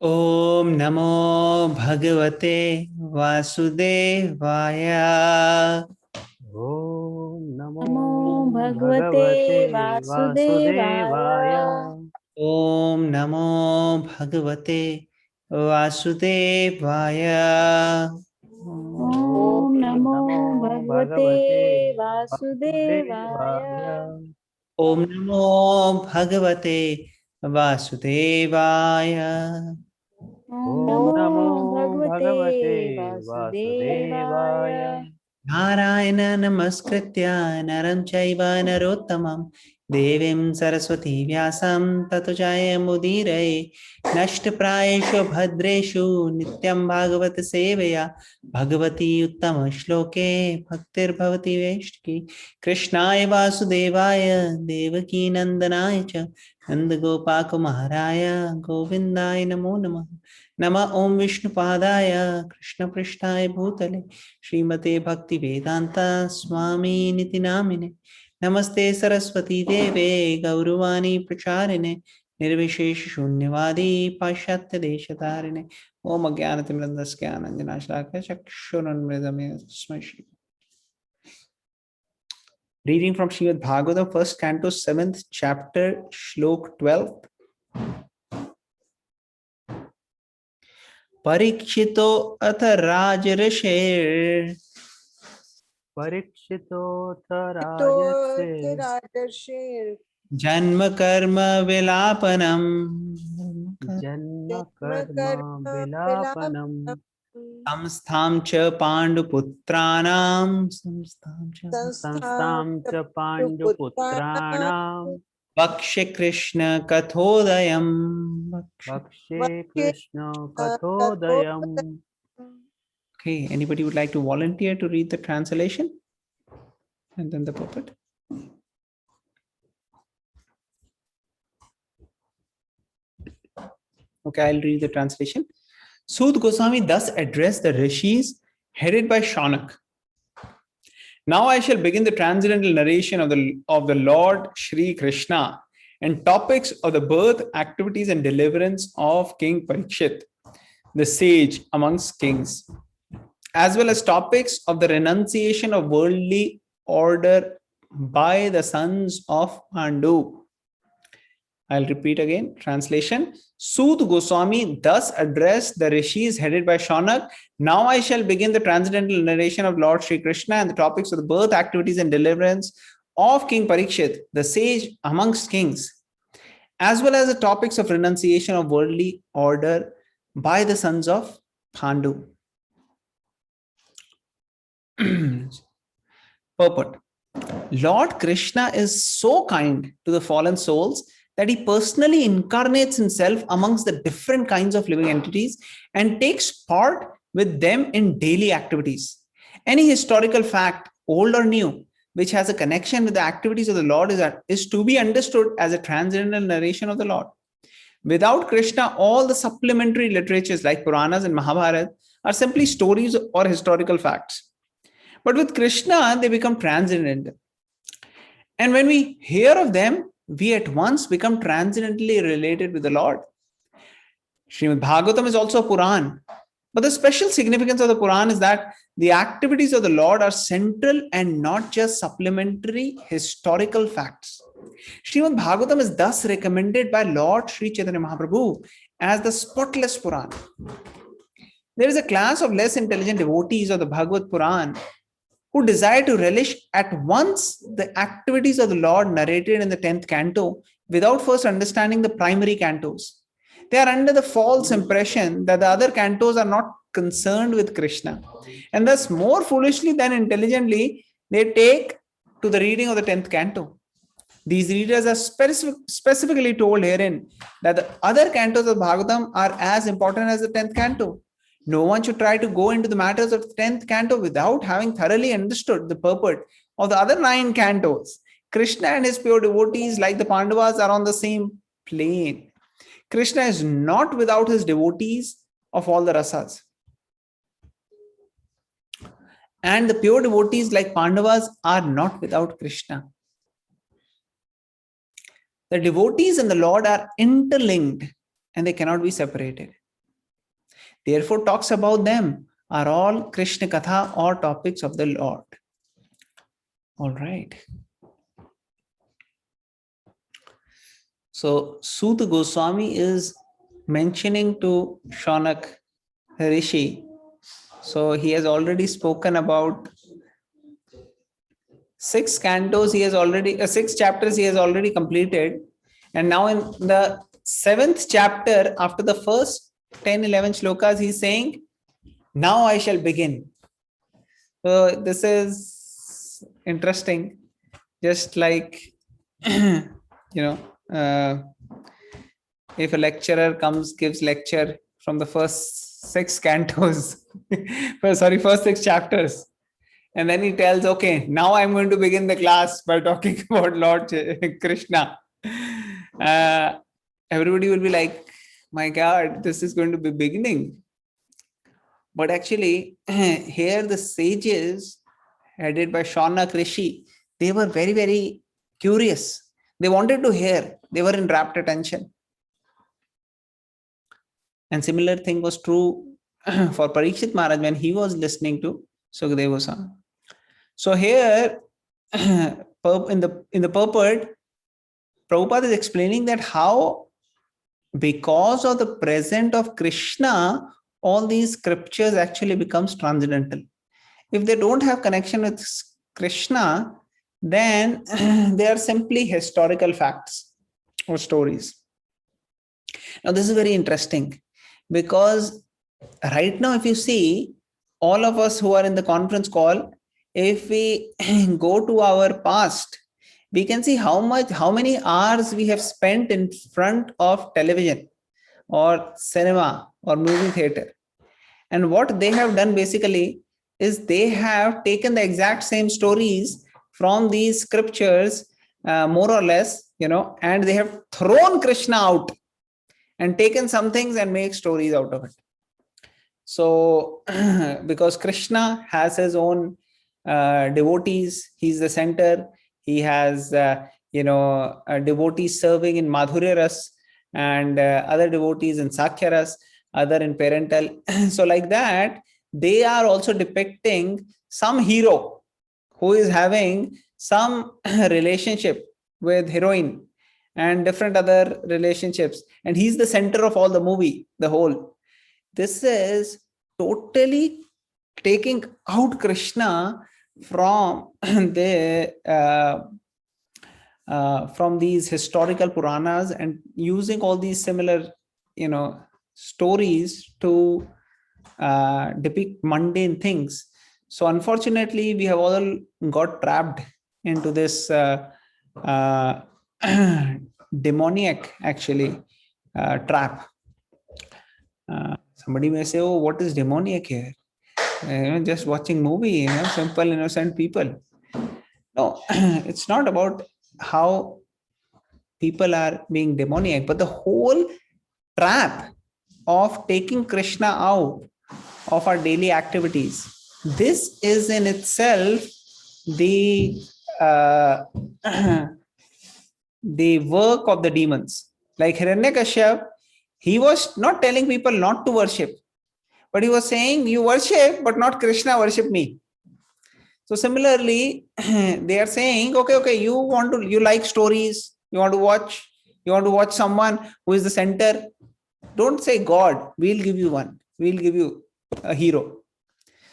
ओम नमो भगवते वासुदेवाय। ओम नमो नमो भगवते भगवते वासुदेवाय। वासुदेवाय। ओम नमो भगवते वासुदेवाय। ओम ओम नमो नमो भगवते भगवते वासुदेवाय। वासुदेवाय। ओम नमो भगवते वासुदेवाय। ओम ओम नमो नमो भगवते भगवते वासुदेवाय। वासुदेवाय। नारायण नमस्कृत्य नरं चैव नरोत्तमं देवीं सरस्वती व्यासं ततो जयमुदीरये। नष्टप्रायेषु भद्रेषु नित्यं भागवत सेवया भगवती उत्तम श्लोके भक्तिर्भवति वैष्णवी। कृष्णाय वासुदेवाय देवकी नंदनाय च नंदगोपाकुमाराय गोविन्दाय नमो नमः। नमः ओं विष्णुपादाय कृष्णपृष्ठाय भूतले श्रीमते भक्ति वेदांता स्वामी निति नामिने। नमस्ते सरस्वती देवे गौरवाणी प्रचारिणे निर्विशेष शून्यवादी पाश्चात्य देशतारिणे। ओम अज्ञानतिमिरन्धस्य ज्ञानाञ्जनाशलाकया चक्षुरुन्मिलितं तस्मै Shri. Reading from Srimad Bhagavatam, first canto, 7th chapter, Shlok 12. Parikshito ath Rajrishir परीक्षितोऽथ तो राजर्षे राजर्षिर् Janma Karma Vilapanam जन्म जन्म कर्म कर्म विलापनम् विलापनम् Samstham cha Panduputranam Samstham cha संस्थां संस्थां च च पुत्राणां पाण्डुपुत्राणाम् Vakshe Krishna Kathodayam भक्षे वक्ष्ये कृष्ण ततो कथोदयम्। Okay, anybody would like to volunteer to read the translation and then the puppet? Okay, I'll read the translation. Sud Goswami thus addressed the rishis headed by Shaunak. Now I shall begin the transcendental narration of the Lord Shri Krishna and topics of the birth, activities, and deliverance of King Parikshit, the sage amongst kings, as well as topics of the renunciation of worldly order by the sons of Pandu. I'll repeat again. Translation. Sud Goswami thus addressed the rishis headed by Shaunak. Now I shall begin the transcendental narration of Lord Sri Krishna and the topics of the birth, activities, and deliverance of King Parikshit, the sage amongst kings, as well as the topics of renunciation of worldly order by the sons of Pandu. Purport. Lord Krishna is so kind to the fallen souls that he personally incarnates himself amongst the different kinds of living entities and takes part with them in daily activities. Any historical fact, old or new, which has a connection with the activities of the Lord is to be understood as a transcendental narration of the Lord. Without Krishna, all the supplementary literatures like Puranas and Mahabharata are simply stories or historical facts. But with Krishna, they become transcendental. And when we hear of them, we at once become transcendently related with the Lord. Srimad Bhagavatam is also a Puran. But the special significance of the Puran is that the activities of the Lord are central and not just supplementary historical facts. Srimad Bhagavatam is thus recommended by Lord Sri Chaitanya Mahaprabhu as the spotless Puran. There is a class of less intelligent devotees of the Bhagavad Puran who desire to relish at once the activities of the Lord narrated in the 10th canto without first understanding the primary cantos. They are under the false impression that the other cantos are not concerned with Krishna. And thus, more foolishly than intelligently, they take to the reading of the 10th canto. These readers are specifically told herein that the other cantos of Bhagavatam are as important as the 10th canto. No one should try to go into the matters of the 10th canto without having thoroughly understood the purport of the other 9 cantos. Krishna and his pure devotees, like the Pandavas, are on the same plane. Krishna is not without his devotees of all the rasas. And the pure devotees, like Pandavas, are not without Krishna. The devotees and the Lord are interlinked and they cannot be separated. therefore talks about them are all Krishna Katha or topics of the Lord. All right. So Suta Goswami is mentioning to Shaunak Rishi. So he has already spoken about 6 cantos. He has already 6 chapters he has already completed, and now in the 7th chapter, after the first 10-11 shlokas, he's saying, "Now I shall begin." So this is interesting. Just like if a lecturer gives lecture from the first 6 cantos, first 6 chapters, and then he tells, okay, now I'm going to begin the class by talking about Lord Krishna. Everybody will be like, my God, this is going to be beginning. But actually, here the sages, headed by Shaunak Rishi, they were very, very curious. They wanted to hear. They were in rapt attention. And similar thing was true for Parikshit Maharaj when he was listening to Sukadeva Goswami. So here, in the purport, Prabhupada is explaining that how, because of the presence of Krishna, all these scriptures actually becomes transcendental. If they don't have connection with Krishna, then they are simply historical facts or stories. Now, this is very interesting because right now, if you see, all of us who are in the conference call, if we go to our past, we can see how many hours we have spent in front of television or cinema or movie theater. And what they have done basically is they have taken the exact same stories from these scriptures, more or less, and they have thrown Krishna out and taken some things and make stories out of it. So, because Krishna has his own devotees, he's the center. He has, devotees serving in Madhurya Ras and other devotees in Sakhya Ras, other in parental. So like that, they are also depicting some hero who is having some relationship with heroine and different other relationships. And he's the center of all the movie, the whole. This is totally taking out Krishna from from these historical Puranas and using all these similar, stories to depict mundane things. So unfortunately, we have all got trapped into this demoniac actually trap. Somebody may say, oh, what is demoniac here? Just watching movie, simple innocent people. No, it's not about how people are being demoniac, but the whole trap of taking Krishna out of our daily activities. This is in itself the the work of the demons. Like Hiranyakashyap, he was not telling people not to worship, but he was saying, you worship, but not Krishna, worship me. So similarly, they are saying, okay, you like stories, you want to watch someone who is the center. Don't say God, we'll give you one. We'll give you a hero.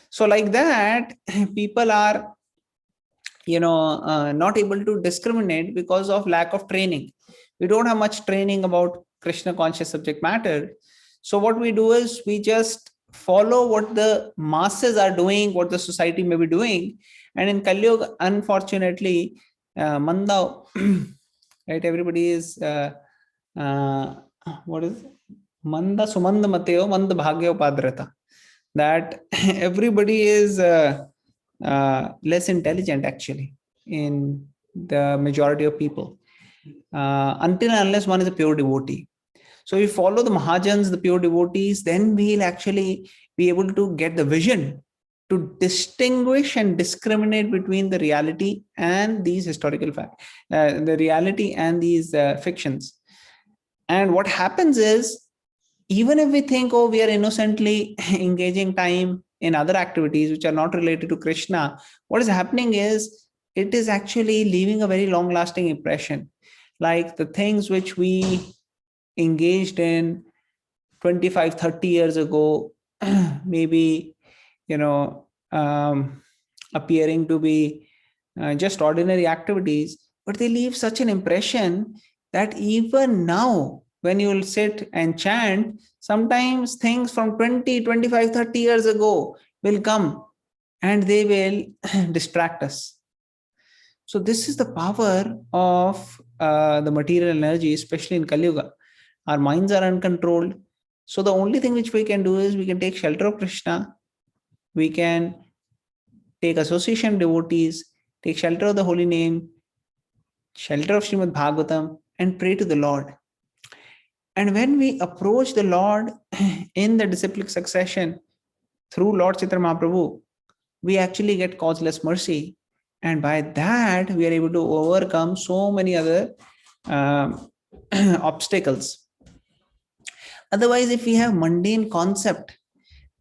So like that, people are, not able to discriminate because of lack of training. We don't have much training about Krishna conscious subject matter. So what we do is we just follow what the masses are doing, what the society may be doing. And in Kali Yuga, unfortunately, Manda, right? Everybody is, what is it? Manda Sumanda Mateo, Manda Bhagya Upadrata. That everybody is less intelligent actually in the majority of people. Until and unless one is a pure devotee. So if we follow the Mahajans, the pure devotees, then we'll actually be able to get the vision to distinguish and discriminate between the reality and these historical facts, the reality and these fictions. And what happens is, even if we think, oh, we are innocently engaging time in other activities which are not related to Krishna, what is happening is it is actually leaving a very long lasting impression. Like the things which we engaged in 25, 30 years ago, maybe, appearing to be just ordinary activities, but they leave such an impression that even now, when you will sit and chant, sometimes things from 20, 25, 30 years ago will come and they will distract us. So this is the power of the material energy, especially in Kali Yuga. Our minds are uncontrolled. So the only thing which we can do is we can take shelter of Krishna. We can take association devotees, take shelter of the holy name, shelter of Srimad Bhagavatam, and pray to the Lord. And when we approach the Lord in the disciplic succession through Lord Chaitanya Mahaprabhu, we actually get causeless mercy. And by that, we are able to overcome so many other obstacles. Otherwise, if we have mundane concept,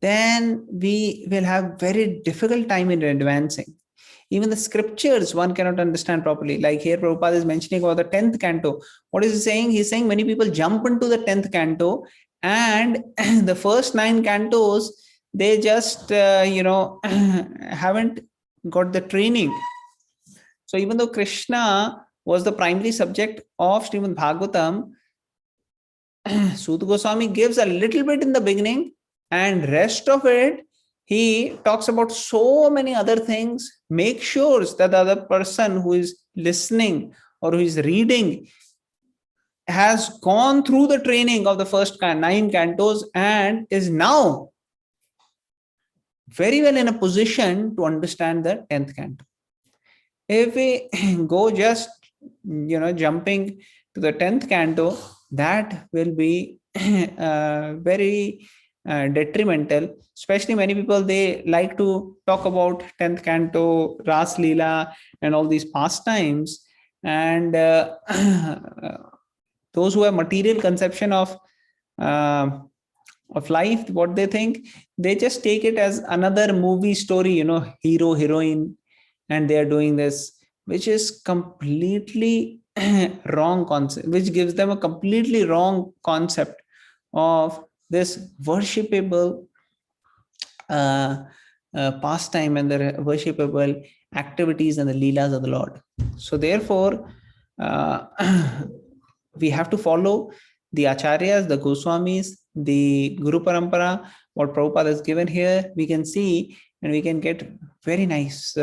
then we will have very difficult time in advancing. Even the scriptures one cannot understand properly. Like here, Prabhupada is mentioning about the 10th canto. What is he saying? He's saying many people jump into the 10th canto, and the first 9 cantos, they just, haven't got the training. So even though Krishna was the primary subject of Srimad Bhagavatam, Suta Goswami gives a little bit in the beginning, and rest of it, he talks about so many other things, make sure that the other person who is listening or who is reading has gone through the training of the first 9 cantos and is now very well in a position to understand the 10th canto. If we go just, jumping to the 10th canto, that will be very detrimental. Especially many people, they like to talk about 10th canto, Ras Leela, and all these pastimes. And those who have material conception of life, what they think, they just take it as another movie story, hero, heroine, and they are doing this, which is completely wrong concept, which gives them a completely wrong concept of this worshipable pastime and the worshipable activities and the leelas of the Lord. So therefore, we have to follow the acharyas, the Goswamis, the Guru Parampara. What Prabhupada has given here, we can see, and we can get very nice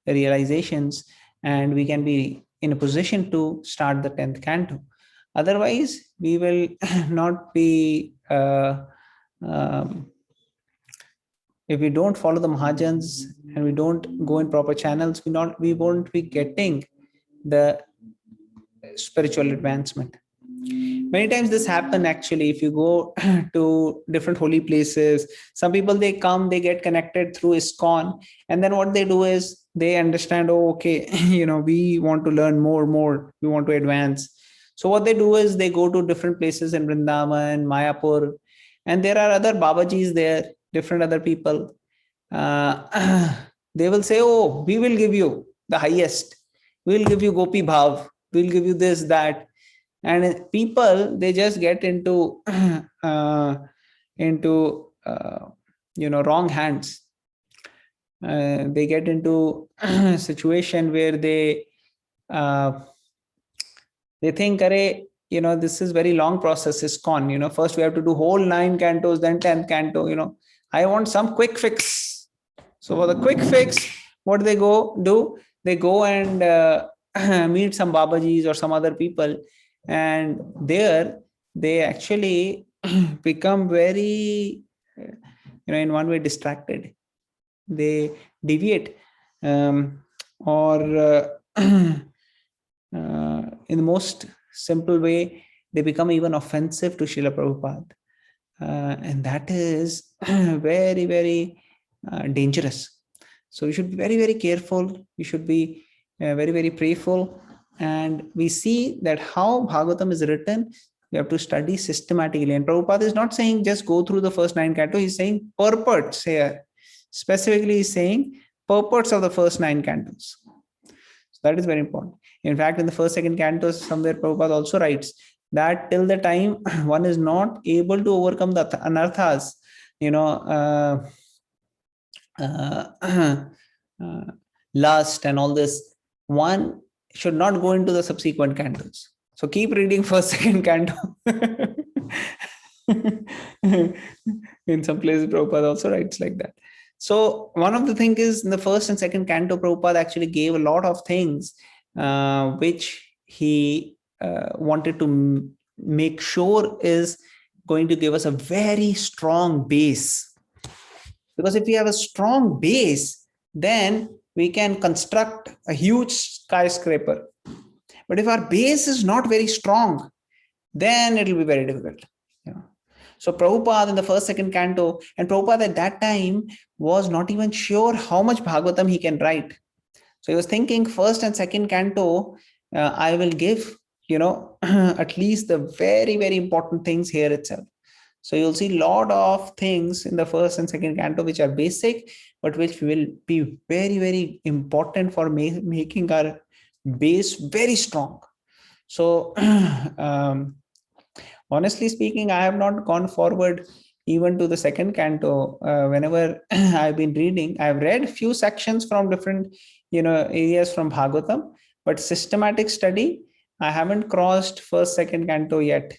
realizations, and we can be in a position to start the 10th canto. Otherwise, we will not be, if we don't follow the Mahajans and we don't go in proper channels, we won't be getting the spiritual advancement. Many times this happen actually. If you go to different holy places, some people, they come, they get connected through ISKCON, and then what they do is they understand, oh, okay, we want to learn more, we want to advance. So what they do is they go to different places in Vrindavan, Mayapur, and there are other Babajis there, different other people. They will say, oh, we will give you the highest. We'll give you Gopi Bhav. We'll give you this, that. And people, they just get into wrong hands. They get into a situation where they think, this is very long process, ISKCON. First we have to do whole 9 cantos, then 10th canto. I want some quick fix. So for the quick fix, what they go do? They go and meet some Babajis or some other people. And there they actually become very, in one way, distracted. They deviate, or in the most simple way, they become even offensive to Srila Prabhupada. And that is very, very dangerous. So we should be very, very careful. We should be very, very prayerful. And we see that how Bhagavatam is written, You have to study systematically. And Prabhupada is not saying just go through the first 9 cantos. He's saying purports here. Specifically, he's saying purports of the first 9 cantos. So that is very important. In fact, in the first, second cantos, somewhere Prabhupada also writes that till the time one is not able to overcome the anarthas, lust and all this, one should not go into the subsequent cantos. So keep reading first, second canto. In some places, Prabhupada also writes like that. So one of the things is in the first and second canto, Prabhupada actually gave a lot of things which he wanted to make sure is going to give us a very strong base. Because if we have a strong base, then we can construct a huge skyscraper. But if our base is not very strong, then it will be very difficult. So Prabhupada in the first, second canto, and Prabhupada at that time was not even sure how much Bhagavatam he can write. So he was thinking first and second canto, I will give, at least the very, very important things here itself. So you'll see a lot of things in the first and second canto which are basic, but which will be very, very important for making our base very strong. So honestly speaking, I have not gone forward even to the second canto. Whenever I've been reading, I've read a few sections from different areas from Bhagavatam, but systematic study, I haven't crossed first, second canto yet.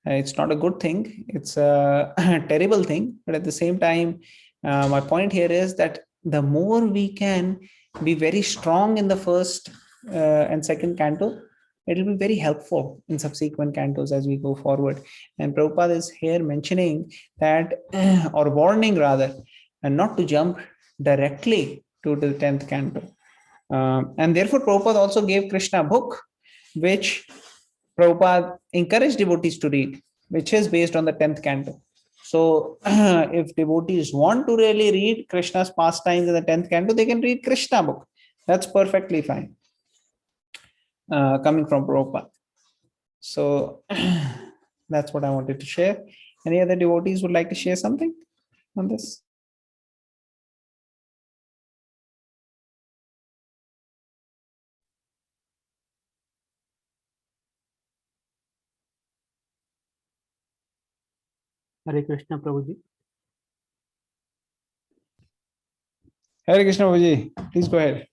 It's not a good thing. It's a terrible thing. But at the same time, my point here is that the more we can be very strong in the first and second canto, it will be very helpful in subsequent cantos as we go forward. And Prabhupada is here mentioning that, or warning rather, and not to jump directly to the 10th canto. And therefore, Prabhupada also gave Krishna a book, which Prabhupada encouraged devotees to read, which is based on the 10th canto. So if devotees want to really read Krishna's pastimes in the 10th canto, they can read Krishna book. That's perfectly fine. Coming from Prabhupada. So that's what I wanted to share. Any other devotees would like to share something on this? Hare Krishna, Prabhuji. Hare Krishna, Prabhuji. Please go ahead.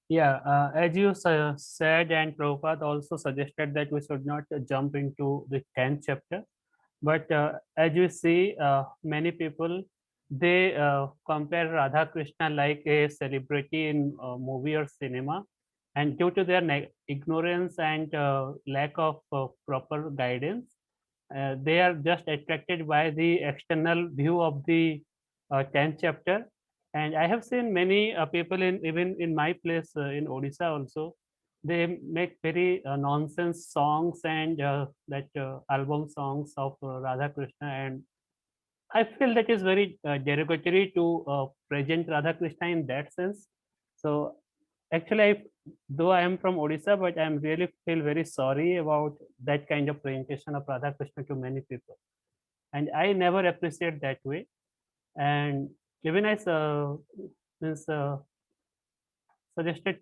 Yeah, as you said, and Prabhupada also suggested that we should not jump into the 10th chapter. But as you see, many people, they compare Radha Krishna like a celebrity in movie or cinema. And due to their ignorance and lack of proper guidance, they are just attracted by the external view of the 10th chapter. And I have seen many people even in my place in Odisha also, they make very nonsense songs and album songs of Radha Krishna, and I feel that is very derogatory to present Radha Krishna in that sense. So actually, though I am from Odisha, but I am really feel very sorry about that kind of presentation of Radha Krishna to many people, and I never appreciate that way. And even I suggested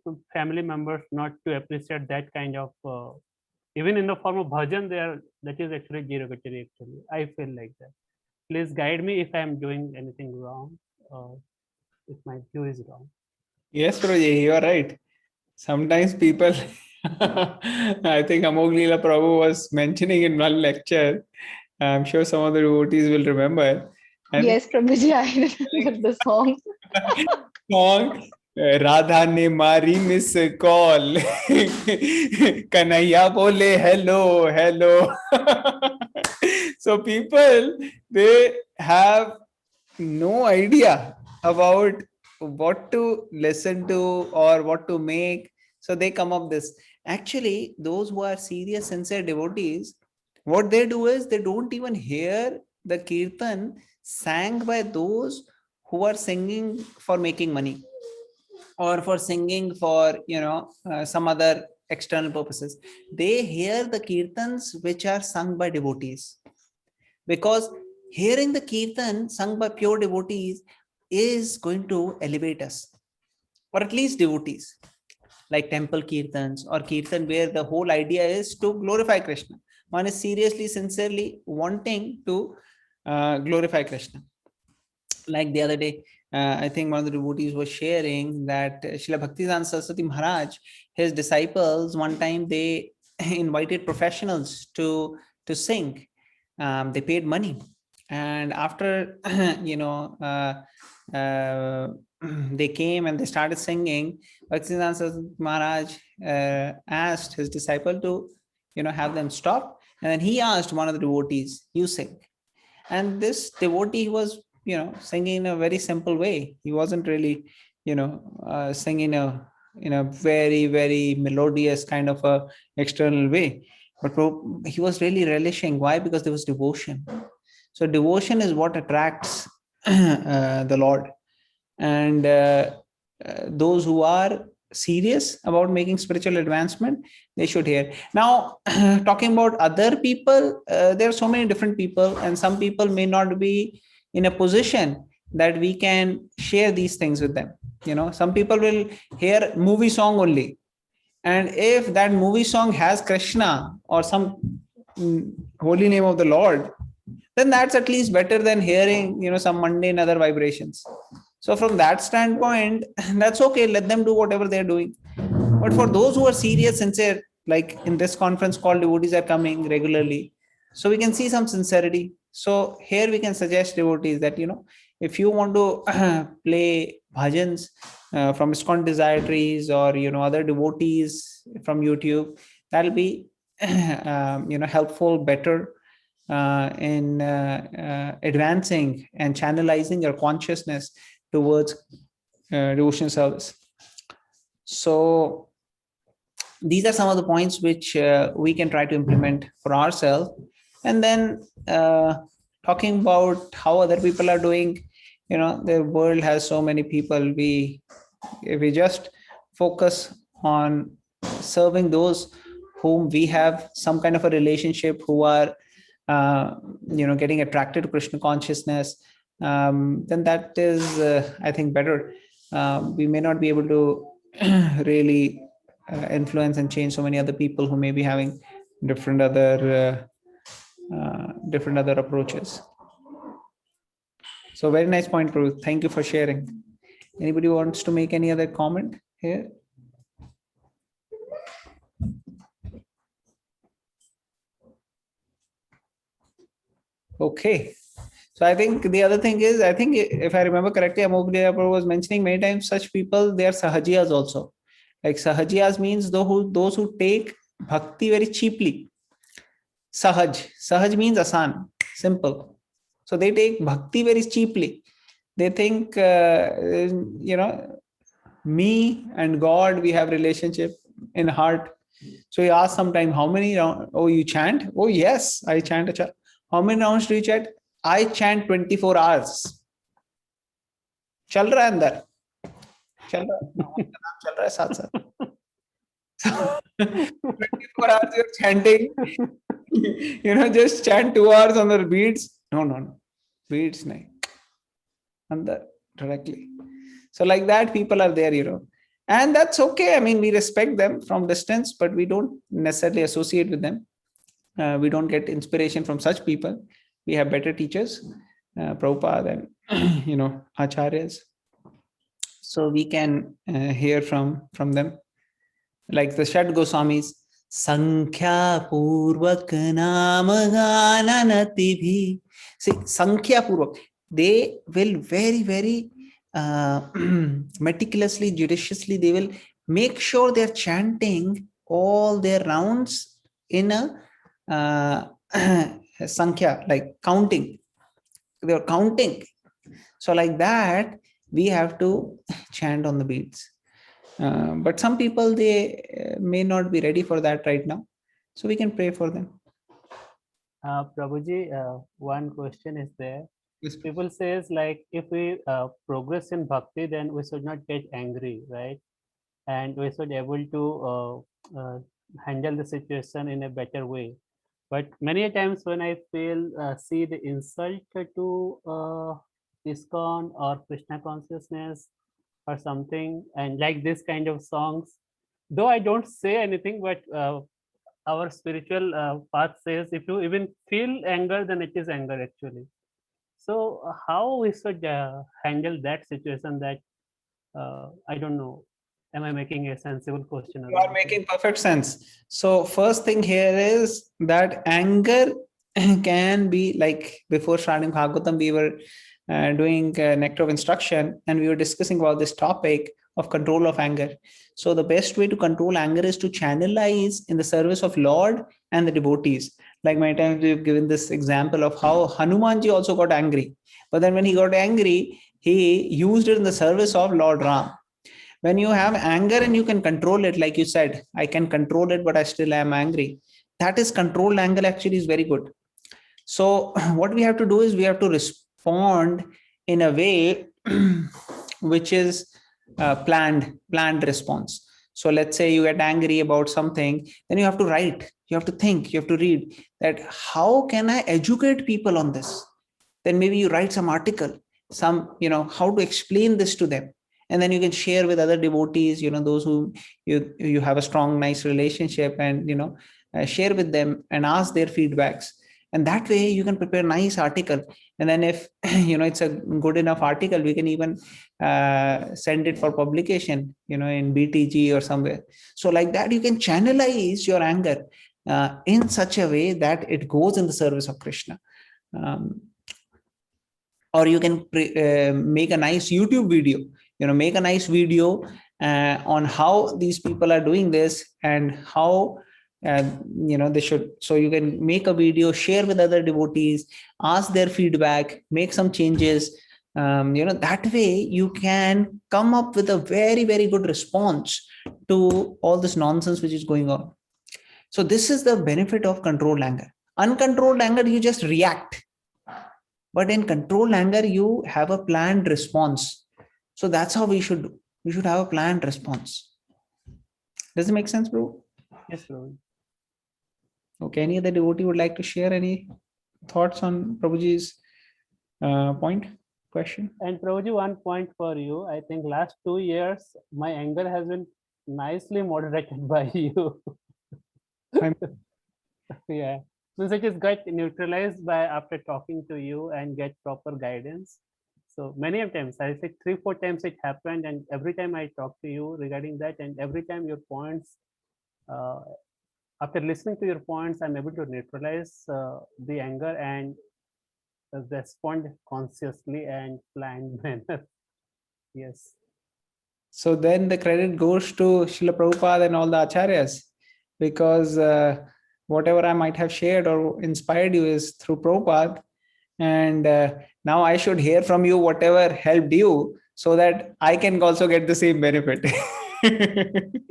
to family members not to appreciate that kind of even in the form of bhajan, that is actually derogatory. Actually, I feel like that. Please guide me if I am doing anything wrong, if my view is wrong. Yes, Prabhuji, you are right. Sometimes people, I think Amog Leela Prabhu was mentioning in one lecture, I'm sure some of the devotees will remember. Yes, Prabhuji, I remember the song. Song, Radha ne mari miss call. Kanhaiya bole hello, hello. So people, they have no idea about what to listen to or what to make. So they come up this. Actually, those who are serious, sincere devotees, what they do is they don't even hear the kirtan sang by those who are singing for making money or for singing for some other external purposes. They hear the kirtans which are sung by devotees, because hearing the kirtan sung by pure devotees is going to elevate us, or at least devotees, like temple kirtans or kirtan where the whole idea is to glorify Krishna. One is seriously, sincerely wanting to glorify Krishna. Like the other day, I think one of the devotees was sharing that Srila Bhaktivedanta Saraswati Maharaj, his disciples, one time they invited professionals to sing. They paid money, and after they came and they started singing, Bhaktivedanta Saraswati Maharaj asked his disciple to have them stop, and then he asked one of the devotees, "You sing." And this devotee was singing in a very simple way. He wasn't really singing in a very, very melodious kind of a external way, but he was really relishing. Why? Because there was devotion. So devotion is what attracts the Lord. And those who are serious about making spiritual advancement, they should hear. Now, talking about other people, there are so many different people, and some people may not be in a position that we can share these things with them. Some people will hear movie song only, and if that movie song has Krishna or some holy name of the Lord, then that's at least better than hearing some mundane other vibrations. So from that standpoint, that's okay. Let them do whatever they're doing. But for those who are serious, sincere, like in this conference call, devotees are coming regularly, so we can see some sincerity. So here we can suggest devotees that if you want to play bhajans from ISKCON Desire Trees or other devotees from YouTube, that'll be helpful, better in advancing and channelizing your consciousness towards devotion service. So these are some of the points which we can try to implement for ourselves. And then talking about how other people are doing, the world has so many people. If we just focus on serving those whom we have some kind of a relationship, who are getting attracted to Krishna consciousness, then that is I think better. We may not be able to really influence and change so many other people who may be having different other approaches. So very nice point, Prabhu. Thank you for sharing. Anybody wants to make any other comment here? Okay. So I think the other thing is, I think if I remember correctly, Amoglia Prabhu was mentioning many times, such people, they are sahajiyas also. Like sahajiyas means those who take bhakti very cheaply. Sahaj means asan, simple. So they take bhakti very cheaply. They think, me and God, we have relationship in heart. So he asked sometime, how many rounds? Oh, you chant? Oh, yes, I chant. How many rounds do you chant? I chant 24 hours. चल रहा है अंदर, चल रहा है साथ साथ. 24 hours you're chanting. Just chant 2 hours on the beats. No. Beats nahi. Andar directly. So like that, people are there, and that's okay. I mean, we respect them from distance, but we don't necessarily associate with them. We don't get inspiration from such people. We have better teachers, Prabhupada and acharyas. So we can hear from them, like the Shad Goswamis. Sankhya Purvak Namagananati bhi. See, Sankhya Purvak, they will very, very meticulously, judiciously, they will make sure they're chanting all their rounds in a Sankhya, like counting. They're counting. So like that, we have to chant on the beats. But some people, they may not be ready for that right now. So we can pray for them. Prabhuji, one question is there. Yes. People says like, if we progress in bhakti, then we should not get angry, right? And we should able to handle the situation in a better way. But many a times when I feel see the insult to ISKCON or Krishna consciousness or something, and like this kind of songs, though I don't say anything, but our spiritual path says if you even feel anger, then it is anger actually. So how we should handle that situation? That I don't know. Am I making a sensible question? You are making perfect sense. So first thing here is that anger can be like, before starting Bhagavatam, we were doing Nectar of Instruction, and we were discussing about this topic of control of anger. So the best way to control anger is to channelize in the service of Lord and the devotees. Like many times we've given this example of how Hanumanji also got angry. But then when he got angry, he used it in the service of Lord Ram. When you have anger and you can control it, like you said, I can control it, but I still am angry. That is controlled anger actually is very good. So what we have to do is we have to respond in a way which is planned response. So let's say you get angry about something, then you have to write, you have to think, you have to read that how can I educate people on this? Then maybe you write some article, some, how to explain this to them. And then you can share with other devotees, those who you have a strong, nice relationship, and, share with them and ask their feedbacks. And that way you can prepare a nice article. And then if, it's a good enough article, we can even send it for publication, in BTG or somewhere. So like that, you can channelize your anger in such a way that it goes in the service of Krishna. Or you can make a nice YouTube video, make a nice video on how these people are doing this and how they should. So you can make a video, share with other devotees, ask their feedback, make some changes. That way you can come up with a very, very good response to all this nonsense which is going on. So this is the benefit of controlled anger. Uncontrolled anger, you just react. But in controlled anger, you have a planned response. So that's how we should do. We should have a planned response. Does it make sense, bro? Yes, bro. Okay. Any other devotee would like to share any thoughts on Prabhuji's question? And Prabhuji, one point for you. I think last 2 years, my anger has been nicely moderated by you. Yeah. So it is got neutralized by after talking to you and get proper guidance. So many of times, I think 3-4 times it happened, and every time I talk to you regarding that, and every time your points, after listening to your points, I'm able to neutralize the anger and respond consciously and planned manner. Yes. So then the credit goes to Srila Prabhupada and all the acharyas, because whatever I might have shared or inspired you is through Prabhupada. And now I should hear from you whatever helped you, so that I can also get the same benefit.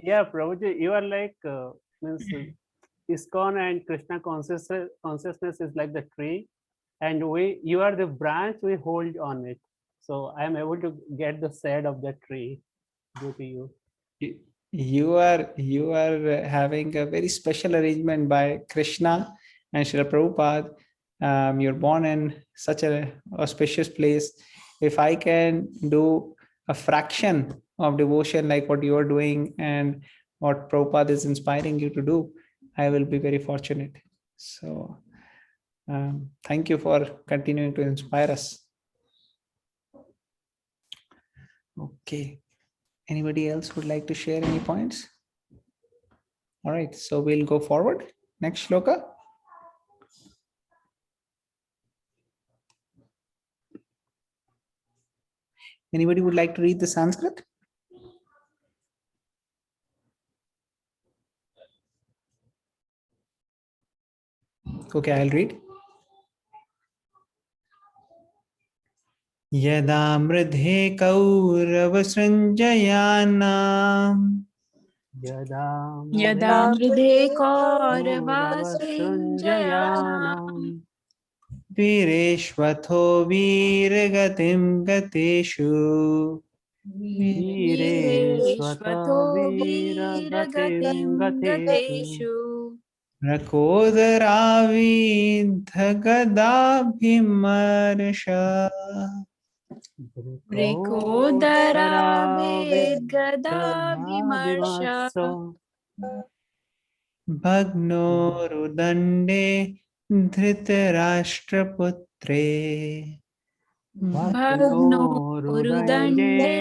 Yeah, Prabhuji, you are like, means ISKCON and Krishna consciousness is like the tree, and you are the branch, we hold on it. So I am able to get the shade of the tree due to you. You are having a very special arrangement by Krishna and Srila Prabhupada. You're born in such a auspicious place. If I can do a fraction of devotion like what you are doing and what Prabhupada is inspiring you to do, I will be very fortunate. So thank you for continuing to inspire us. Okay. Anybody else would like to share any points? All right, so we'll go forward. Next shloka. Anybody would like to read the Sanskrit? Okay, I'll read. Yada mridhe kaurav sanjayanam Yada मृधे Sunjayanam vireshvatho virgatim gateshu वीरेष्वतो वीरगतिं गतेषु प्रकोदराविद्धगदाभिमर्श Vrikodaravedgadavimarsha भग्नो रुदण्डे धृतराष्ट्रपुत्रे भग्नो रुदण्डे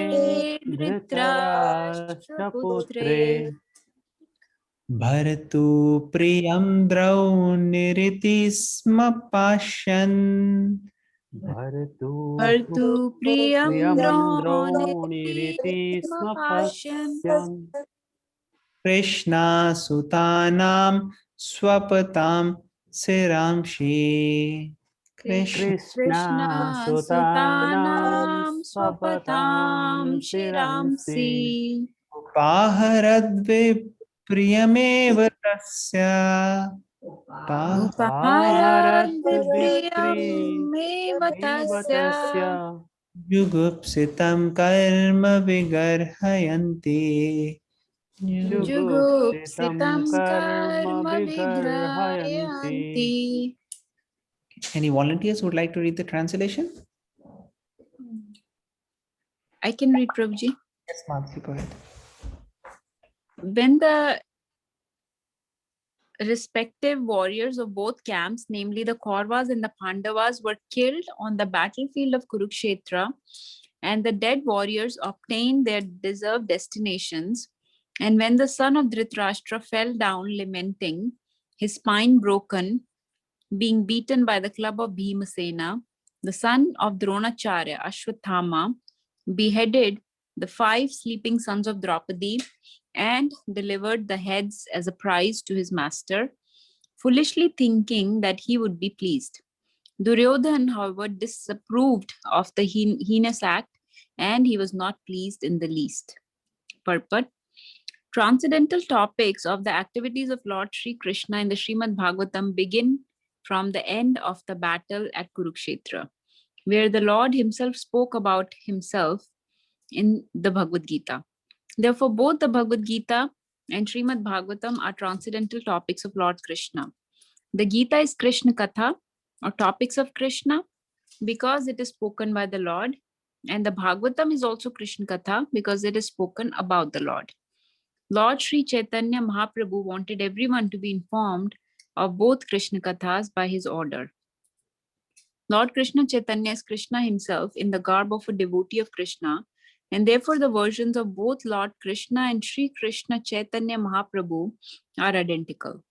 धृतराष्ट्रपुत्रे भर्तु प्रियं द्रौनिरिति स्म पाश्यन् भर्तु भर्तु प्रियं द्रोणिरिति स्म द्रोणिरितिस्मपाश्यन् पश्यन् कृष्णासुतानां स्वपतां शिरांसि कृष्णासुतानां स्वपतां शिरंसि उपाहरद्विप्रियमेव तस्य उपहाराद्विप्रियमेव तस्य जुगुप्सितं कर्म विगर्हयन्ति जुगुप्सितं कर्म विग्रहयन्ति. Any volunteers who would like to read the translation? I can read, Prabhuji. Yes, Madhuri, go ahead. When the respective warriors of both camps, namely the Kauravas and the Pandavas, were killed on the battlefield of Kurukshetra, and the dead warriors obtained their deserved destinations, and when the son of Dhritarashtra fell down lamenting, his spine broken, being beaten by the club of Bhimasena, the son of Dronacharya, Ashwathama, beheaded the 5 sleeping sons of Draupadi and delivered the heads as a prize to his master, foolishly thinking that he would be pleased. Duryodhan, however, disapproved of the heinous act, and he was not pleased in the least. Purport. Transcendental topics of the activities of Lord Sri Krishna in the Srimad Bhagavatam begin from the end of the battle at Kurukshetra, where the Lord himself spoke about himself in the Bhagavad Gita. Therefore, both the Bhagavad Gita and Srimad Bhagavatam are transcendental topics of Lord Krishna. The Gita is Krishna Katha, or topics of Krishna, because it is spoken by the Lord, and the Bhagavatam is also Krishna Katha because it is spoken about the Lord. Lord Sri Chaitanya Mahaprabhu wanted everyone to be informed of both Krishna Kathas by his order. Lord Krishna Chaitanya is Krishna himself in the garb of a devotee of Krishna, and therefore the versions of both Lord Krishna and Sri Krishna Chaitanya Mahaprabhu are identical.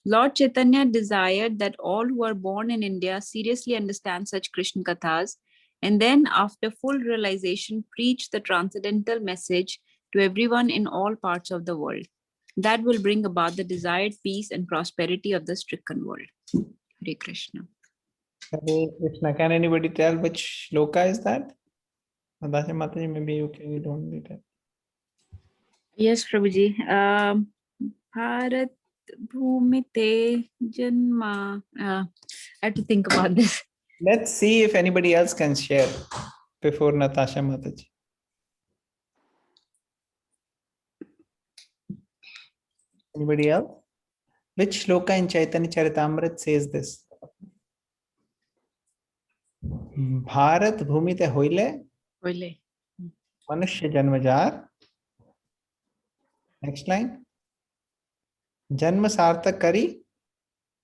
Lord Chaitanya desired that all who are born in India seriously understand such Krishna Kathas, and then after full realization preach the transcendental message to everyone in all parts of the world. That will bring about the desired peace and prosperity of the stricken world. Hare Krishna. Hare Krishna. Can anybody tell which shloka is that? Natasha Mataji, maybe you don't need it. Yes, Prabhuji. Bharat Bhumite Janma. I have to think about this. Let's see if anybody else can share before Natasha Mataji. Anybody else? Which shloka in Chaitanya Charitamrita says this? Bharat Bhumite Hoile Hoile. Manushya Janmajar. Next line. Janma Sarthak Kari.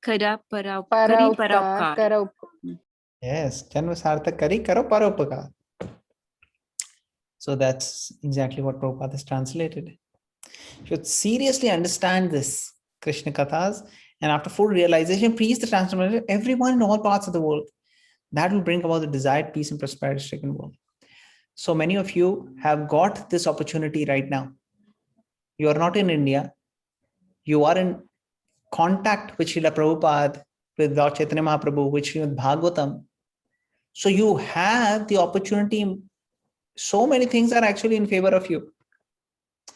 Kara Paraupkar. Yes, Janma Sarthak Kari Karo Paropakar. So that's exactly what Prabhupada has translated. You should seriously understand this Krishna Kathas, and after full realization, preach the transformation to everyone in all parts of the world. That will bring about the desired peace and prosperity stricken world. So many of you have got this opportunity right now. You are not in India. You are in contact with Srila Prabhupada, with Lord Chaitanya Mahaprabhu, with Srimad Bhagavatam. So you have the opportunity. So many things are actually in favor of you.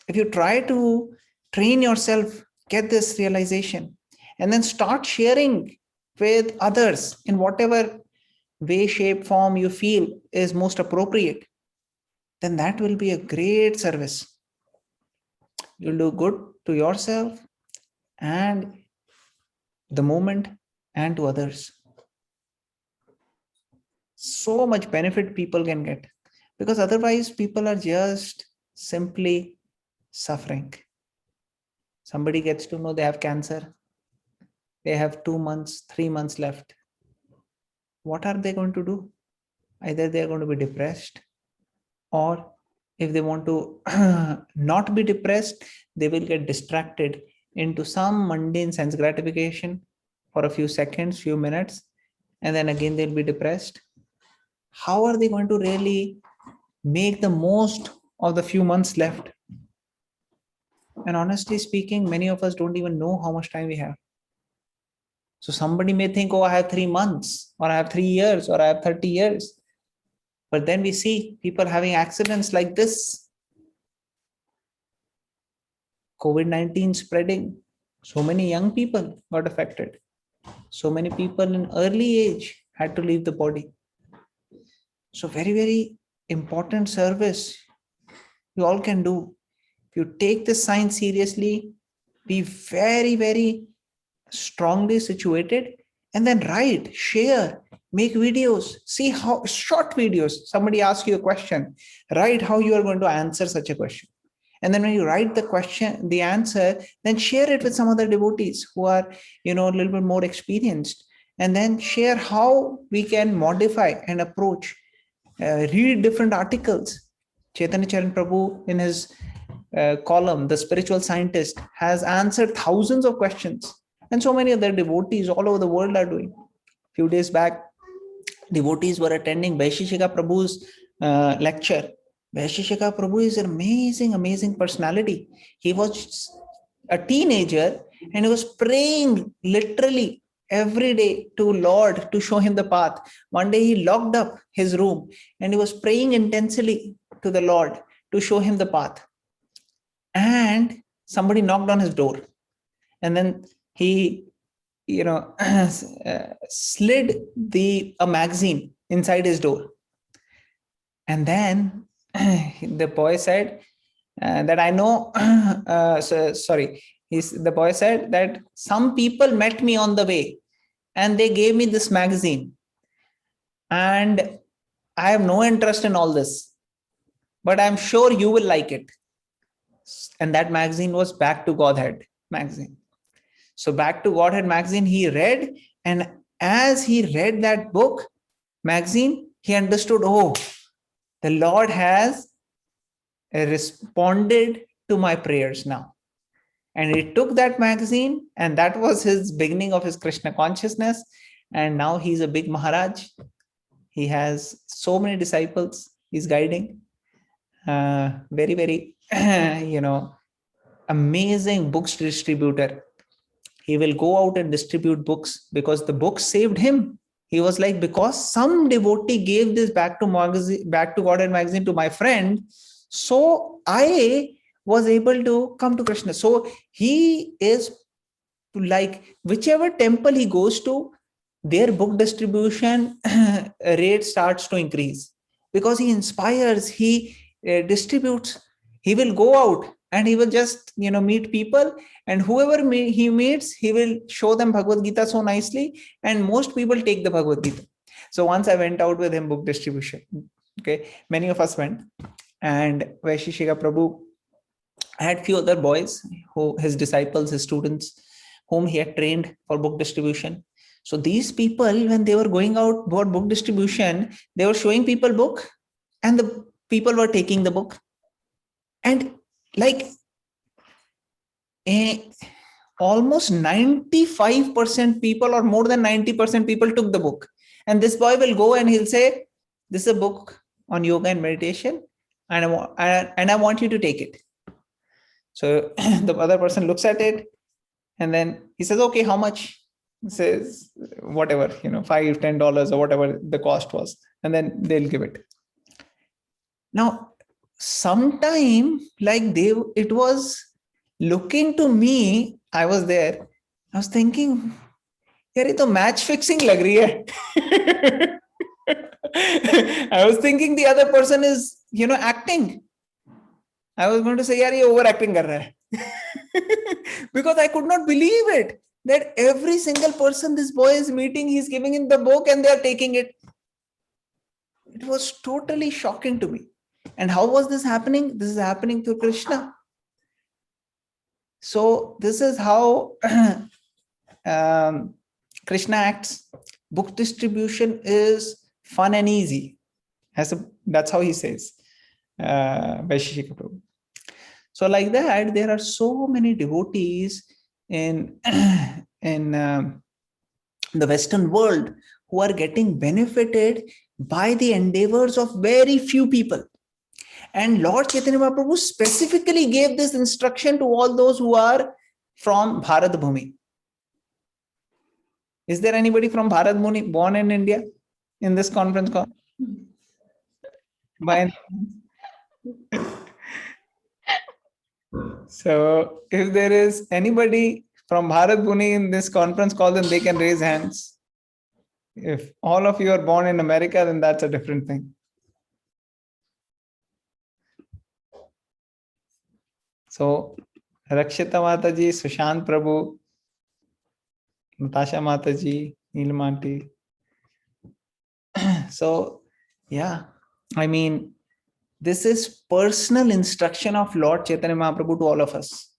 If you try to train yourself, get this realization, and then start sharing with others in whatever way, shape, form you feel is most appropriate. then that will be a great service. You'll do good to yourself and the moment and to others. So much benefit people can get, because otherwise people are just simply suffering. Somebody gets to know they have cancer. They have 2 months, 3 months left. What are they going to do? Either they are going to be depressed, or if they want to not be depressed, they will get distracted into some mundane sense gratification for a few seconds, few minutes, and then again they'll be depressed. How are they going to really make the most of the few months left? And honestly speaking, many of us don't even know how much time we have. So somebody may think, oh, I have 3 months, or I have 3 years, or I have 30 years. But then we see people having accidents like this. COVID-19 spreading. So many young people got affected. So many people in early age had to leave the body. So very, very important service you all can do. If you take this sign seriously, be very, very strongly situated, and then write, share, make videos, see how short videos. Somebody asks you a question, write how you are going to answer such a question. And then when you write the question, the answer, then share it with some other devotees who are, a little bit more experienced, and then share how we can modify and approach. Read different articles. Chaitanya Charan Prabhu, in his column, The Spiritual Scientist, has answered thousands of questions. And so many other devotees all over the world are doing. A few days back, devotees were attending Vaisheshika Prabhu's lecture. Vaisheshika Prabhu is an amazing, amazing personality. He was a teenager and he was praying literally every day to Lord to show him the path. One day he locked up his room and he was praying intensely to the Lord to show him the path. And somebody knocked on his door. And then he, slid a magazine inside his door. And then the boy said that I know, the boy said that some people met me on the way and they gave me this magazine. And I have no interest in all this, but I'm sure you will like it. And that magazine was Back to Godhead magazine. So Back to Godhead magazine, he read, and as he read that book, magazine, he understood, oh, the Lord has responded to my prayers now. And he took that magazine, and that was his beginning of his Krishna consciousness. And now he's a big Maharaj. He has so many disciples he's guiding. Very, very, amazing books distributor. He will go out and distribute books because the books saved him. He was like, because some devotee gave this Back to Godhead magazine to my friend, so I was able to come to Krishna. So he is like, whichever temple he goes to, their book distribution rate starts to increase because he inspires, he distributes. He will go out and he will just, meet people, and whoever he meets, he will show them Bhagavad Gita so nicely, and most people take the Bhagavad Gita. So once I went out with him book distribution. Okay, many of us went, and Vaisheshika Prabhu had few other boys who his disciples, his students, whom he had trained for book distribution. So these people, when they were going out for book distribution, they were showing people book, and the people were taking the book. And like almost 95% people, or more than 90% people, took the book. And this boy will go and he'll say, this is a book on yoga and meditation, and I want you to take it. So the other person looks at it, and then he says, okay, how much? He says, whatever, $5, $10 or whatever the cost was. And then they'll give it. Now, sometime it was looking to me, I was there, I was thinking, yaar, ye to match fixing lag rahi hai. I was thinking the other person is acting. I was going to say, yaar, ye overacting kar raha hai. Because I could not believe it, that every single person this boy is meeting, he's giving in the book and they are taking it. It was totally shocking to me. And how was this happening? This is happening through Krishna. So this is how Krishna acts. Book distribution is fun and easy. That's how he says. Vaisheshika Prabhu. So like that, there are so many devotees in the Western world who are getting benefited by the endeavors of very few people. And Lord Chaitanya Mahaprabhu specifically gave this instruction to all those who are from Bharat Bhumi. Is there anybody from Bharat Bhumi born in India in this conference call? So if there is anybody from Bharat Bhumi in this conference call, then they can raise hands. If all of you are born in America, then that's a different thing. So Rakshita Mataji, Sushant Prabhu, Natasha Mataji, Neelama Aunty. So yeah, I mean, this is personal instruction of Lord Chaitanya Mahaprabhu to all of us.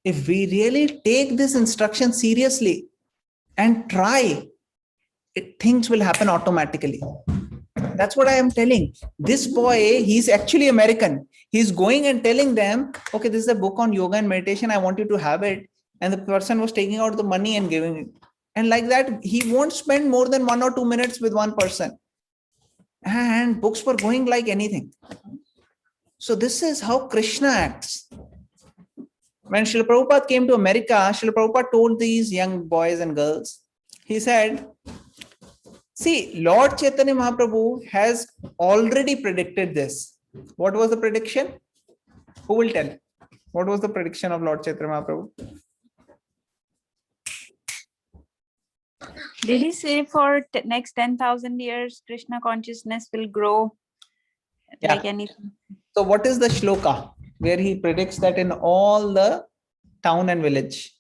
If we really take this instruction seriously and try, things will happen automatically. That's what I am telling. This boy, he's actually American. He's going and telling them, okay, this is a book on yoga and meditation. I want you to have it. And the person was taking out the money and giving it. And like that, he won't spend more than 1 or 2 minutes with one person. And books were going like anything. So this is how Krishna acts. When Srila Prabhupada came to America, Srila Prabhupada told these young boys and girls, he said, see, Lord Chaitanya Mahaprabhu has already predicted this. What was the prediction? Who will tell? What was the prediction of Lord Chaitanya Mahaprabhu? Did he say for next 10,000 years, Krishna consciousness will grow like anything? So what is the shloka where he predicts that in all the town and village?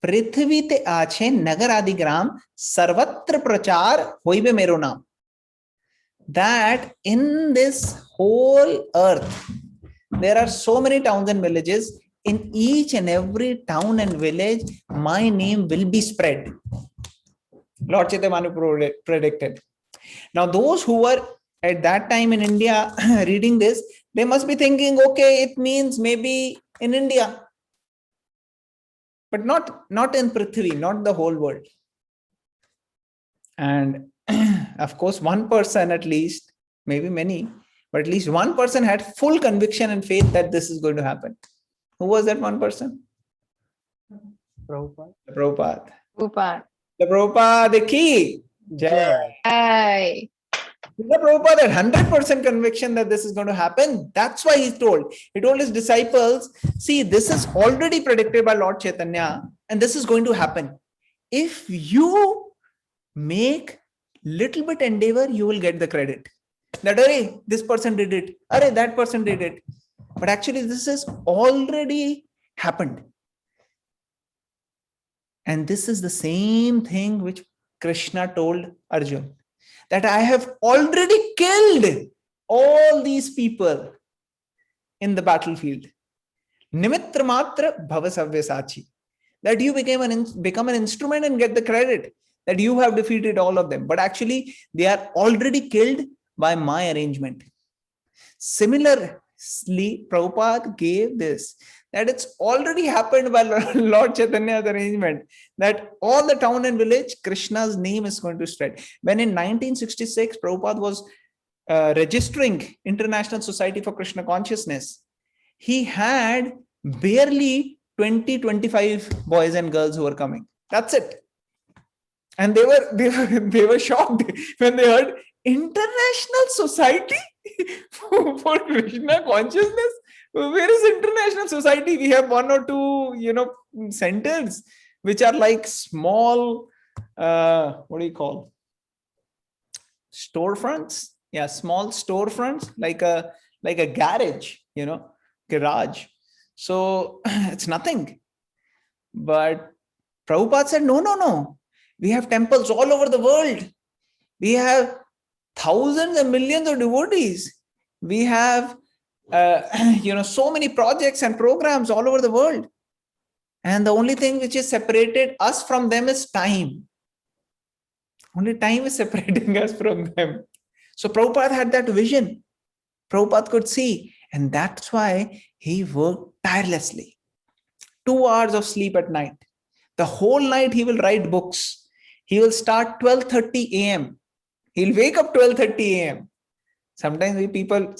पृथ्वी ते आछे नगर आदि ग्राम सर्वत्र प्रचार होइबे मेरो नाम. That in this whole earth there are so many towns and villages. In each and every town and village, my name will be spread. Lord Chaitanya Mahaprabhu predicted. Now those who were at that time in India reading this, they must be thinking, okay, it means maybe in India. But not in Prithvi, not the whole world. And of course, one person at least, maybe many, but at least one person had full conviction and faith that this is going to happen. Who was that one person? Prabhupada. Prabhupada. Upar. The Prabhupada ki jai. Hi. The Prabhupada had 100% conviction that this is going to happen. That's why he told his disciples, see, this is already predicted by Lord Chaitanya and this is going to happen. If you make little bit endeavor, you will get the credit. That, arey, this person did it. Arey, that person did it. But actually, this has already happened. And this is the same thing which Krishna told Arjuna, that I have already killed all these people in the battlefield. Nimitra matra bhavasavya sachi. That you become an instrument and get the credit that you have defeated all of them. But actually, they are already killed by my arrangement. Similarly, Prabhupada gave this, that it's already happened by Lord Chaitanya's arrangement, that all the town and village, Krishna's name is going to spread. When in 1966, Prabhupada was registering International Society for Krishna Consciousness, he had barely 20-25 boys and girls who were coming. That's it. And they were shocked when they heard International Society for Krishna Consciousness. Where is International Society? We have 1 or 2, centers which are like small, storefronts. Yeah, small storefronts, like a garage, garage. So it's nothing. But Prabhupada said, no. We have temples all over the world. We have thousands and millions of devotees. We have, so many projects and programs all over the world. And the only thing which is separated us from them is time. Only time is separating us from them. So Prabhupada had that vision. Prabhupada could see. And that's why he worked tirelessly. 2 hours of sleep at night. The whole night he will write books. He will start 12:30 a.m. He'll wake up 12:30 a.m. Sometimes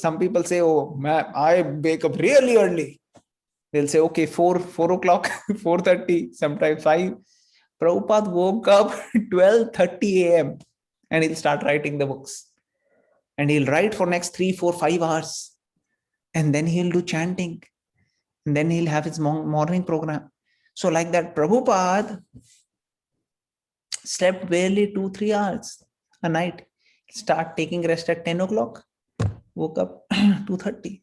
some people say, oh, man, I wake up really early. They'll say, okay, 4 o'clock, 4:30, sometimes 5. Prabhupada woke up 12:30 a.m. and he'll start writing the books. And he'll write for next 3, 4, 5 hours. And then he'll do chanting. And then he'll have his morning program. So like that, Prabhupada slept barely 2-3 hours a night. Start taking rest at 10 o'clock. Woke up 12:30.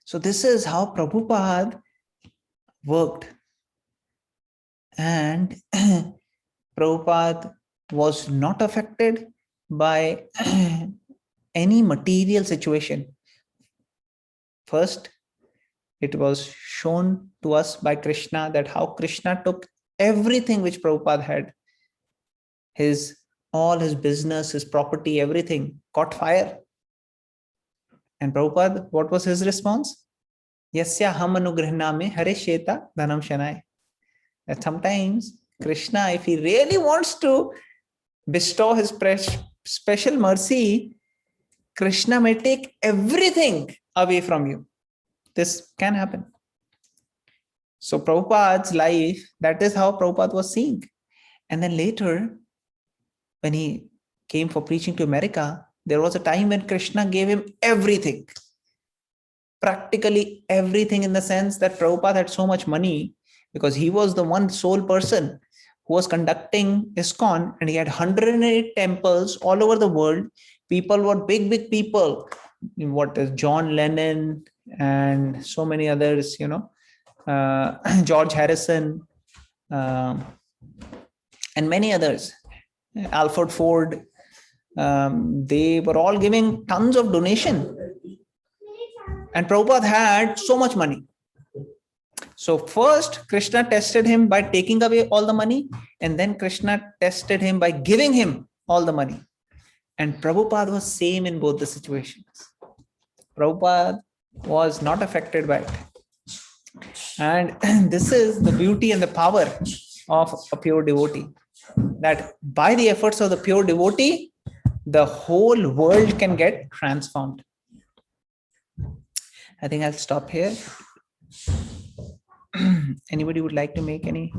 So this is how Prabhupada worked. And Prabhupada was not affected by any material situation. First, it was shown to us by Krishna that how Krishna took everything which Prabhupada had, all his business, his property, everything caught fire. And Prabhupada, what was his response? Yasya ham anugrahname hare sheta dhanam shanai. That sometimes Krishna, if he really wants to bestow his special mercy, Krishna may take everything away from you. This can happen. So Prabhupada's life, that is how Prabhupada was seeing. And then later, when he came for preaching to America, there was a time when Krishna gave him everything. Practically everything, in the sense that Prabhupada had so much money because he was the one sole person who was conducting ISKCON, and he had 108 temples all over the world. People were big people. What is John Lennon and so many others, George Harrison, and many others, Alfred Ford, they were all giving tons of donation. And Prabhupada had so much money. So first, Krishna tested him by taking away all the money, and then Krishna tested him by giving him all the money. And Prabhupada was same in both the situations. Prabhupada was not affected by it. And this is the beauty and the power of a pure devotee, that by the efforts of the pure devotee, the whole world can get transformed. I think I'll stop here. Anybody would like to make any?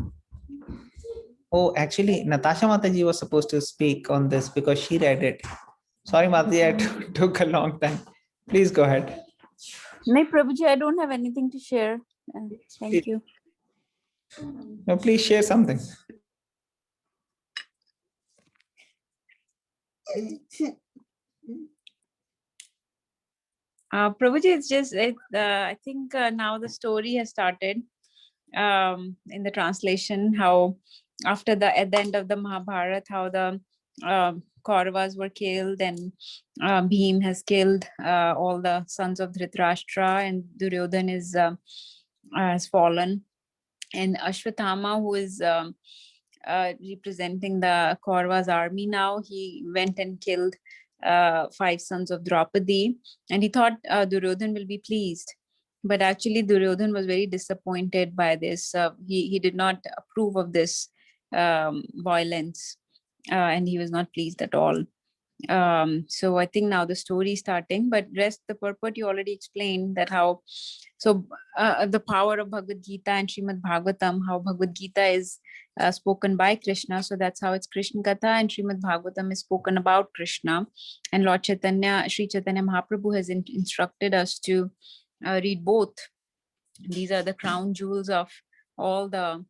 Oh, actually, Natasha Mataji was supposed to speak on this because she read it. Sorry, Mataji, I took a long time. Please go ahead. No, Prabhuji, I don't have anything to share. Thank you. No, please share something. Prabhuji, it's just, I think now the story has started in the translation, how at the end of the Mahabharata, how the Kauravas were killed, and Bhim has killed all the sons of Dhritarashtra, and Duryodhana has fallen. And Ashwatthama, who is representing the Kauravas army now, he went and killed 5 sons of Draupadi, and he thought Duryodhana will be pleased. But actually Duryodhana was very disappointed by this. He did not approve of this violence, and he was not pleased at all. So I think now the story is starting, but the purport you already explained, that how, so the power of Bhagavad Gita and Srimad Bhagavatam, how Bhagavad Gita is spoken by Krishna. So that's how it's Krishna Katha, and Srimad Bhagavatam is spoken about Krishna. And Lord Chaitanya, Sri Chaitanya Mahaprabhu has instructed us to read both. These are the crown jewels of all the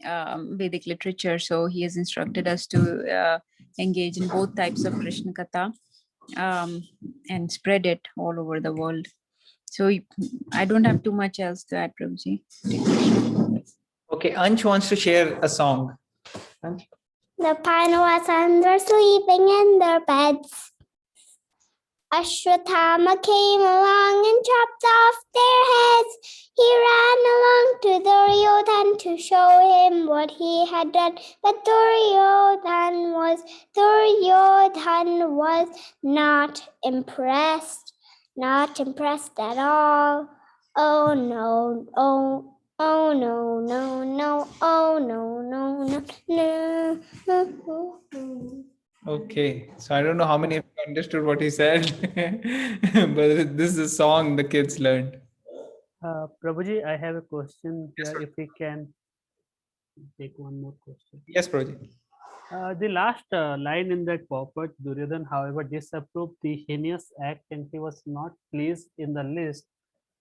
Vedic literature. So he has instructed us to engage in both types of Krishna Katha and spread it all over the world. So I don't have too much else to add, Prabhuji. Okay, Ansh wants to share a song. Ansh? The Pandavas were sleeping in their beds. Ashwatthama came along and chopped off their heads. He ran along to Duryodhan to show him what he had done. But Duryodhan was not impressed. Not impressed at all. Oh no, oh no, no, no, oh no, no, no. Okay, so I don't know how many of you understood what he said, but this is a song the kids learned. Prabhuji, I have a question Yes, here. sir. If we can take one more question. Yes, Prabhuji. The last line in that purport, Duryodhan, however, disapproved the heinous act and he was not pleased in the list.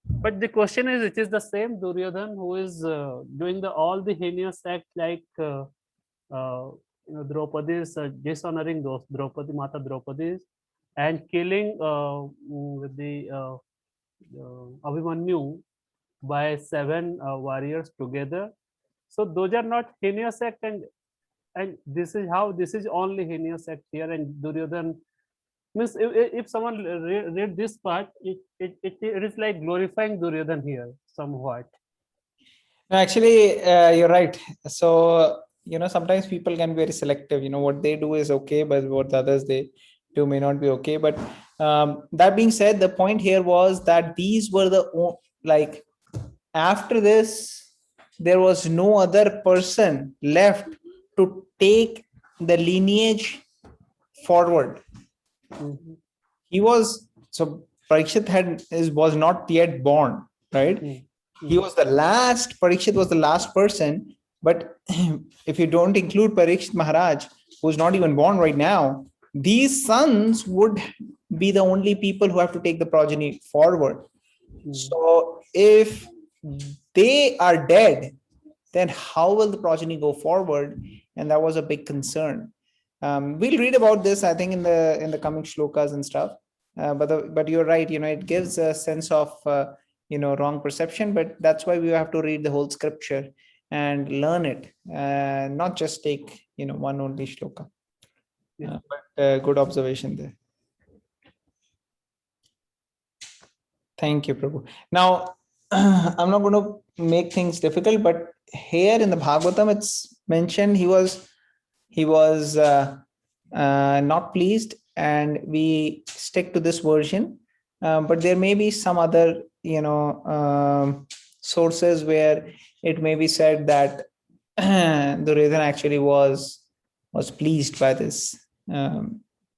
But the question is, it is the same Duryodhan who is doing all the heinous act like Draupadi's dishonoring those Draupadi, Mata Draupadi's, and killing with the Abhimanyu by 7 warriors together. So those are not heinous act, and this is only heinous act here. And Duryodhan means if someone read this part, it is like glorifying Duryodhan here somewhat. No, actually, you're right. So, sometimes people can be very selective. What they do is okay, but what the others they do may not be okay. But that being said, the point here was that these were after this, there was no other person left to take the lineage forward. Mhm. He was, so Parikshit was not yet born, right? Mm. He was the last, Parikshit was the last person, but if you don't include Parikshit Maharaj, who's not even born right now, these sons would be the only people who have to take the progeny forward. Mm. So if they are dead, then how will the progeny go forward? And that was a big concern. We'll read about this, I think, in the coming shlokas and stuff. But you're right. It gives a sense of wrong perception. But that's why we have to read the whole scripture and learn it, not just take one only shloka. Yeah. But good observation there. Thank you, Prabhu. Now, I'm not going to make things difficult, but here in the Bhagavatam, it's mentioned he was not pleased, and we stick to this version. But there may be some other, sources where it may be said that Duryodhana actually was pleased by this.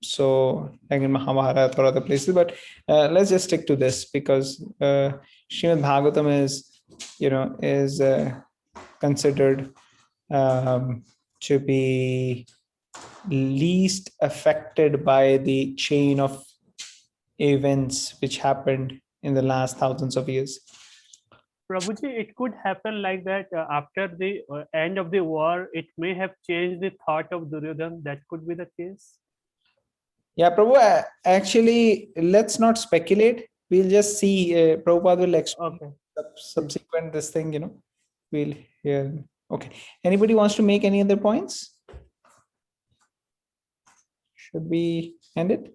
So like in Mahabharata or other places, but let's just stick to this because Srimad Bhagavatam is considered to be least affected by the chain of events which happened in the last thousands of years. Prabhuji, it could happen like that after the end of the war, it may have changed the thought of Duryodhana. That could be the case. Yeah, Prabhu, actually, let's not speculate. We'll just see. Prabhupada will explain subsequent this thing, we'll hear. Okay. Anybody wants to make any other points? Should we end it?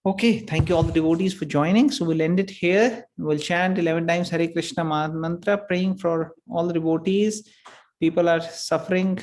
Okay, thank you all the devotees for joining. So we'll end it here. We'll chant 11 times Hare Krishna mantra, praying for all the devotees. People are suffering